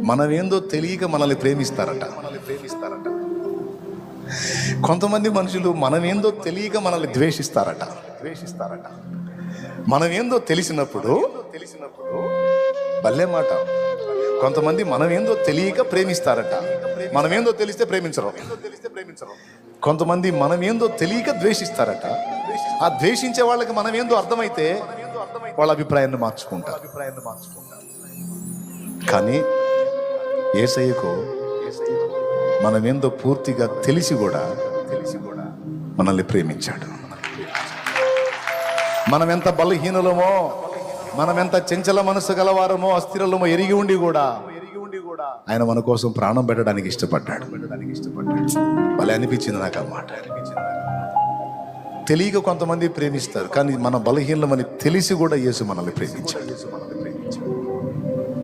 మనమేందో తెలియక మనల్ని ప్రేమిస్తారట. కొంతమంది మనుషులు మనమేందో తెలియక మనల్ని ద్వేషిస్తారట. మనమేందో తెలిసినప్పుడు భలే మాట. కొంతమంది మనమేందో తెలియక ప్రేమిస్తారట. మనమేందో తెలిస్తే ప్రేమించరు. కొంతమంది మనమేందో తెలియక ద్వేషిస్తారట. ఆ ద్వేషించే వాళ్ళకి మనమేందో అర్థమైతే వాళ్ళ అభిప్రాయాన్ని మార్చుకుంటారు. కానీ యేసయ్యకు మనమేందో పూర్తిగా తెలిసి కూడా మనల్ని ప్రేమించాడు. మనం ఎంత బలహీనులమో, మనం ఎంత చంచల మనసు గలవారమో, అస్థిరలమో ఎరిగి ఉండి కూడా ఆయన మన కోసం ప్రాణం పెట్టడానికి ఇష్టపడ్డాడు. భలే అనిపించింది నాకు ఆ మాట. తెలియక కొంతమంది ప్రేమిస్తారు, కానీ మన బలహీనమని తెలిసి కూడా యేసు మనల్ని ప్రేమించాడు.